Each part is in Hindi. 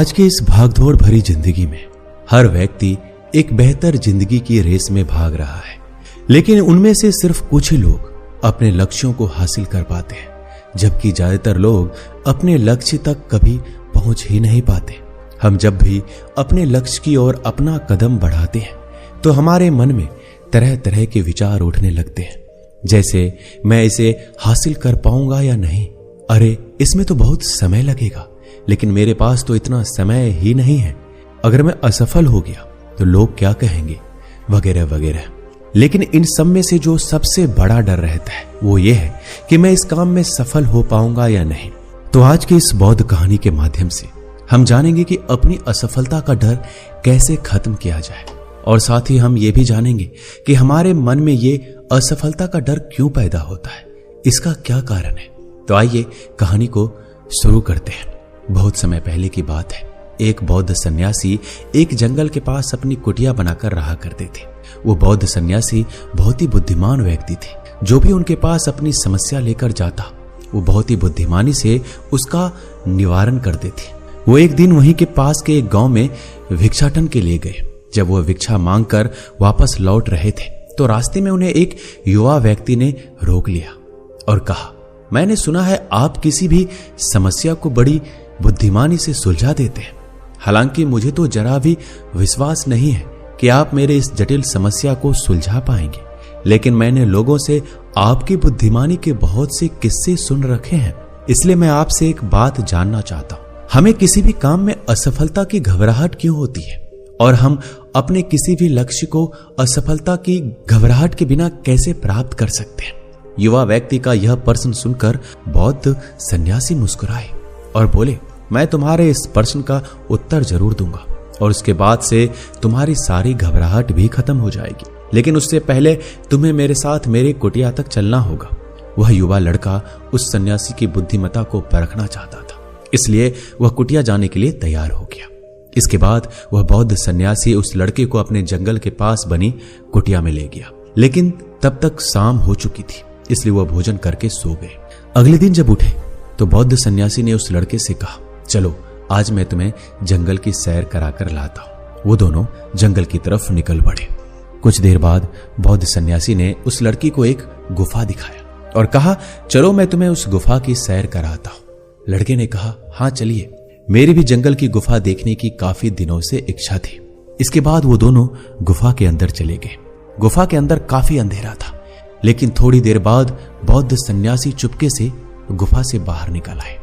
आज की इस भागदौड़ भरी जिंदगी में हर व्यक्ति एक बेहतर जिंदगी की रेस में भाग रहा है, लेकिन उनमें से सिर्फ कुछ ही लोग अपने लक्ष्यों को हासिल कर पाते हैं, जबकि ज्यादातर लोग अपने लक्ष्य तक कभी पहुंच ही नहीं पाते। हम जब भी अपने लक्ष्य की ओर अपना कदम बढ़ाते हैं तो हमारे मन में तरह तरह के विचार उठने लगते हैं, जैसे मैं इसे हासिल कर पाऊंगा या नहीं, अरे इसमें तो बहुत समय लगेगा, लेकिन मेरे पास तो इतना समय ही नहीं है, अगर मैं असफल हो गया तो लोग क्या कहेंगे, वगैरह वगैरह। लेकिन इन सब में से जो सबसे बड़ा डर रहता है वो ये है कि मैं इस काम में सफल हो पाऊंगा या नहीं। तो आज की इस बौद्ध कहानी के माध्यम से हम जानेंगे कि अपनी असफलता का डर कैसे खत्म किया जाए, और साथ ही हम ये भी जानेंगे कि हमारे मन में ये असफलता का डर क्यों पैदा होता है, इसका क्या कारण है। तो आइए कहानी को शुरू करते हैं। बहुत समय पहले की बात है, एक बौद्ध सन्यासी एक जंगल के पास अपनी कुटिया बनाकर रहा करते थे। वो बौद्ध सन्यासी बहुत ही बुद्धिमान व्यक्ति थे। जो भी उनके पास अपनी समस्या लेकर जाता वो बहुत ही बुद्धिमानी से उसका निवारण करते थे। वो एक दिन वहीं के पास के एक गांव में भिक्षाटन के लिए गए। जब वो भिक्षा मांगकर वापस लौट रहे थे तो रास्ते में उन्हें एक युवा व्यक्ति ने रोक लिया और कहा, मैंने सुना है आप किसी भी समस्या को बड़ी बुद्धिमानी से सुलझा देते हैं। हालांकि मुझे तो जरा भी विश्वास नहीं है कि आप मेरे इस जटिल समस्या को सुलझा पाएंगे, लेकिन मैंने लोगों से आपकी बुद्धिमानी के बहुत से किस्से सुन रखे हैं, इसलिए मैं आपसे एक बात जानना चाहता हूं। हमें किसी भी काम में असफलता की घबराहट क्यों होती है, और हम अपने किसी भी लक्ष्य को असफलता की घबराहट के बिना कैसे प्राप्त कर सकते हैं। युवा व्यक्ति का यह प्रश्न सुनकर बौद्ध सन्यासी मुस्कुराए और बोले, मैं तुम्हारे इस प्रश्न का उत्तर जरूर दूंगा और उसके बाद से तुम्हारी सारी घबराहट भी खत्म हो जाएगी, लेकिन उससे पहले तुम्हें मेरे साथ मेरी कुटिया तक चलना होगा। वह युवा लड़का उस सन्यासी की बुद्धिमत्ता को परखना चाहता था, इसलिए वह कुटिया जाने के लिए तैयार हो गया। इसके बाद वह बौद्ध सन्यासी उस लड़के को अपने जंगल के पास बनी कुटिया में ले गया, लेकिन तब तक शाम हो चुकी थी, इसलिए वह भोजन करके सो गए। अगले दिन जब उठे तो बौद्ध सन्यासी ने उस लड़के से कहा, चलो आज मैं तुम्हें जंगल की सैर कराकर लाता हूं। वो दोनों जंगल की तरफ निकल पड़े। कुछ देर बाद बौद्ध सन्यासी ने उस लड़की को एक गुफा दिखाया और कहा, चलो मैं तुम्हें उस गुफा की सैर कराता हूं। लड़के ने कहा, हाँ चलिए, मेरी भी जंगल की गुफा देखने की काफी दिनों से इच्छा थी। इसके बाद वो दोनों गुफा के अंदर चले गए। गुफा के अंदर काफी अंधेरा था, लेकिन थोड़ी देर बाद बौद्ध सन्यासी चुपके से गुफा से बाहर निकल आए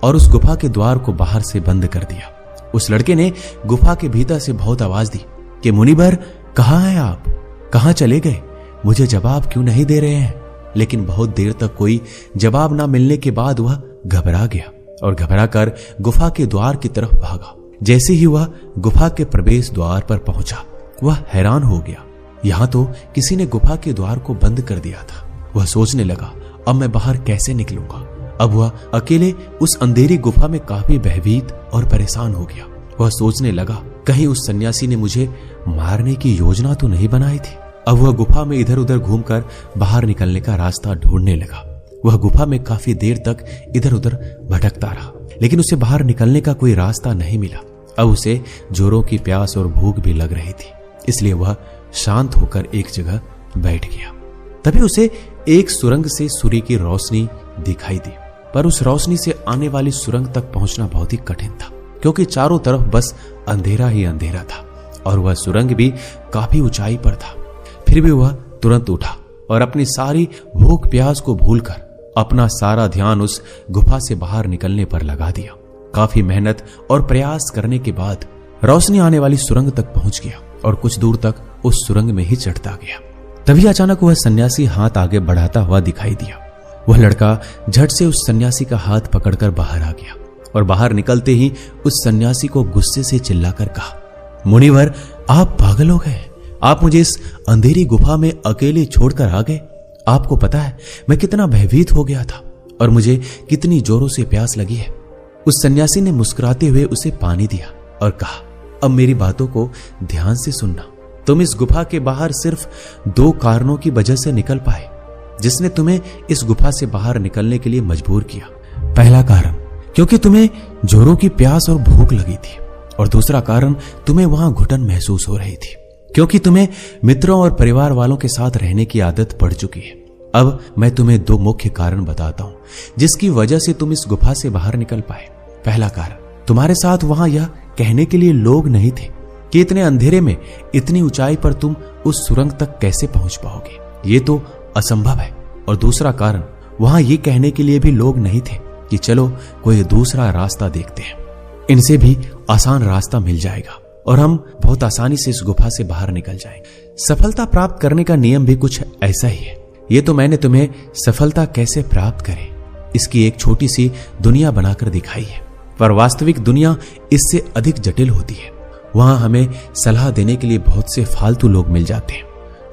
और उस गुफा के द्वार को बाहर से बंद कर दिया। उस लड़के ने गुफा के भीतर से बहुत आवाज दी कि मुनिवर, कहाँ हैं आप, कहाँ चले गए, मुझे जवाब क्यों नहीं दे रहे हैं। लेकिन बहुत देर तक कोई जवाब ना मिलने के बाद वह घबरा गया और घबराकर गुफा के द्वार की तरफ भागा। जैसे ही वह गुफा के प्रवेश द्वार पर पहुंचा, वह हैरान हो गया, यहां तो किसी ने गुफा के द्वार को बंद कर दिया था। वह सोचने लगा, अब मैं बाहर कैसे निकलूंगा। अब वह अकेले उस अंधेरी गुफा में काफी भयभीत और परेशान हो गया। वह सोचने लगा, कहीं उस सन्यासी ने मुझे मारने की योजना तो नहीं बनाई थी। अब वह गुफा में इधर उधर घूमकर बाहर निकलने का रास्ता ढूंढने लगा। वह गुफा में काफी देर तक इधर उधर भटकता रहा, लेकिन उसे बाहर निकलने का कोई रास्ता नहीं मिला। अब उसे जोरों की प्यास और भूख भी लग रही थी, इसलिए वह शांत होकर एक जगह बैठ गया। तभी उसे एक सुरंग से सूर्य की रोशनी दिखाई दी, पर उस रोशनी से आने वाली सुरंग तक पहुंचना बहुत ही कठिन था, क्योंकि चारों तरफ बस अंधेरा ही अंधेरा था और वह सुरंग भी काफी ऊंचाई पर था। फिर भी वह तुरंत उठा और अपनी सारी भूख प्यास को भूलकर अपना सारा ध्यान उस गुफा से बाहर निकलने पर लगा दिया। काफी मेहनत और प्रयास करने के बाद रोशनी आने वाली सुरंग तक पहुंच गया और कुछ दूर तक उस सुरंग में ही चढ़ता गया। तभी अचानक वह सन्यासी हाथ आगे बढ़ाता हुआ दिखाई दिया। वह लड़का झट से उस सन्यासी का हाथ पकड़कर बाहर आ गया और बाहर निकलते ही उस सन्यासी को गुस्से से चिल्लाकर कहा, मुनिवर, आप पागल हो गए, आप मुझे इस अंधेरी गुफा में अकेले छोड़कर आ गए। आपको पता है मैं कितना भयभीत हो गया था और मुझे कितनी जोरों से प्यास लगी है। उस सन्यासी ने मुस्कुराते हुए उसे पानी दिया और कहा, अब मेरी बातों को ध्यान से सुनना। तुम इस गुफा के बाहर सिर्फ 2 कारणों की वजह से निकल पाए, जिसने तुम्हें इस गुफा से बाहर निकलने के लिए मजबूर किया। पहला कारण, क्योंकि तुम्हें जोरों की प्यास और भूख लगी थी, और दूसरा कारण तुम्हें वहां घुटन महसूस हो रही थी, क्योंकि तुम्हें मित्रों और परिवार वालों के साथ रहने की आदत पड़ चुकी है। अब मैं तुम्हें 2 मुख्य कारण बताता हूं जिसकी वजह से तुम इस गुफा से बाहर निकल पाए। पहला कारण, तुम्हारे साथ वहां यह कहने के लिए लोग नहीं थे कि इतने अंधेरे में इतनी ऊंचाई पर तुम उस सुरंग तक कैसे पहुंच पाओगे, ये तो असंभव है। और दूसरा कारण, वहां ये कहने के लिए भी लोग नहीं थे कि चलो कोई दूसरा रास्ता देखते हैं, इनसे भी आसान रास्ता मिल जाएगा और हम बहुत आसानी से इस गुफा से बाहर निकल जाएंगे। सफलता प्राप्त करने का नियम भी कुछ ऐसा ही है। ये तो मैंने तुम्हें सफलता कैसे प्राप्त करें इसकी एक छोटी सी दुनिया बनाकर दिखाई है, पर वास्तविक दुनिया इससे अधिक जटिल होती है। वहां हमें सलाह देने के लिए बहुत से फालतू लोग मिल जाते हैं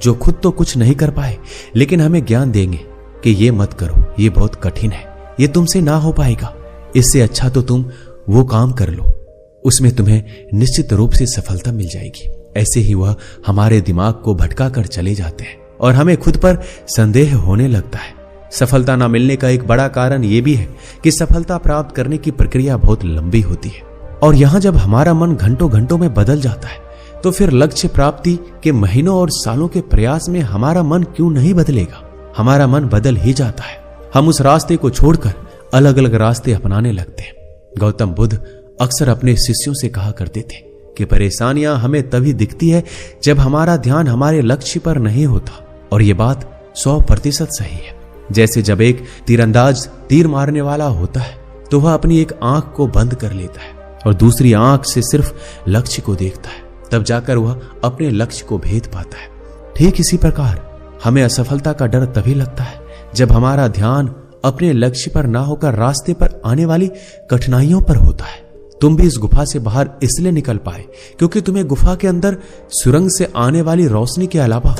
जो खुद तो कुछ नहीं कर पाए लेकिन हमें ज्ञान देंगे कि ये मत करो, ये बहुत कठिन है, ये तुमसे ना हो पाएगा, इससे अच्छा तो तुम वो काम कर लो, उसमें तुम्हें निश्चित रूप से सफलता मिल जाएगी। ऐसे ही वह हमारे दिमाग को भटका कर चले जाते हैं और हमें खुद पर संदेह होने लगता है। सफलता न मिलने का एक बड़ा कारण यह भी है कि सफलता प्राप्त करने की प्रक्रिया बहुत लंबी होती है और यहां जब हमारा मन घंटों घंटों में बदल जाता है तो फिर लक्ष्य प्राप्ति के महीनों और सालों के प्रयास में हमारा मन क्यों नहीं बदलेगा। हमारा मन बदल ही जाता है। हम उस रास्ते को छोड़कर अलग अलग रास्ते अपनाने लगते हैं। गौतम बुद्ध अक्सर अपने शिष्यों से कहा करते थे कि परेशानियां हमें तभी दिखती है जब हमारा ध्यान हमारे लक्ष्य पर नहीं होता, और यह बात 100% सही है। जैसे जब एक तीरंदाज तीर मारने वाला होता है तो वह अपनी एक आंख को बंद कर लेता है और दूसरी आंख से सिर्फ लक्ष्य को देखता है, तब जाकर वह अपने लक्ष्य को भेद पाता है। ठीक इसी प्रकार हमें असफलता का डर तभी लगता है जब हमारा ध्यान अपने लक्ष्य पर ना होकर रास्ते पर आने वाली कठिनाइयों पर होता है। तुम भी इस गुफा से बाहर इसलिए निकल पाए क्योंकि तुम्हें गुफा के अंदर सुरंग से आने वाली रोशनी के अलावा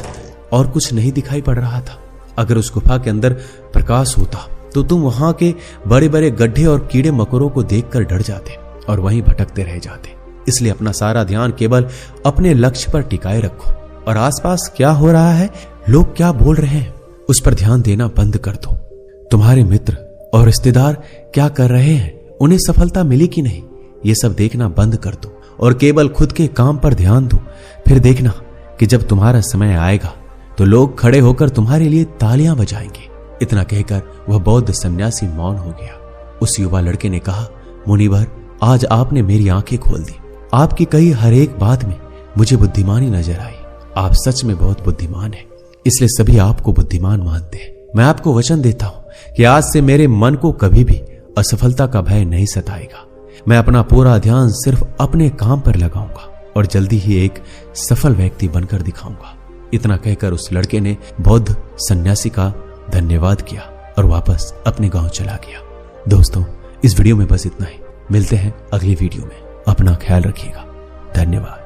और कुछ नहीं दिखाई पड़ रहा था। अगर उस गुफा के अंदर प्रकाश होता तो तुम वहां के बड़े बड़े गड्ढे और कीड़े मकोड़ों को देखकर डर जाते और वहीं भटकते रह जाते। इसलिए अपना सारा ध्यान केवल अपने लक्ष्य पर टिकाए रखो और आसपास क्या हो रहा है, लोग क्या बोल रहे हैं, उस पर ध्यान देना बंद कर दो। तुम्हारे मित्र और रिश्तेदार क्या कर रहे हैं, उन्हें सफलता मिली कि नहीं, ये सब देखना बंद कर दो और केवल खुद के काम पर ध्यान दो। फिर देखना कि जब तुम्हारा समय आएगा तो लोग खड़े होकर तुम्हारे लिए तालियां बजाएंगे। इतना कहकर वह बौद्ध सन्यासी मौन हो गया। उस युवा लड़के ने कहा, मुनिवर, आज आपने मेरी आंखें खोल दी। आपकी कही हर एक बात में मुझे बुद्धिमानी नजर आई। आप सच में बहुत बुद्धिमान हैं, इसलिए सभी आपको बुद्धिमान मानते हैं। मैं आपको वचन देता हूं कि आज से मेरे मन को कभी भी असफलता का भय नहीं सताएगा। मैं अपना पूरा ध्यान सिर्फ अपने काम पर लगाऊंगा और जल्दी ही एक सफल व्यक्ति बनकर दिखाऊंगा। इतना कहकर उस लड़के ने बौद्ध सन्यासी का धन्यवाद किया और वापस अपने गांव चला गया। दोस्तों, इस वीडियो में बस इतना ही। मिलते हैं अगली वीडियो में। अपना ख्याल रखिएगा। धन्यवाद।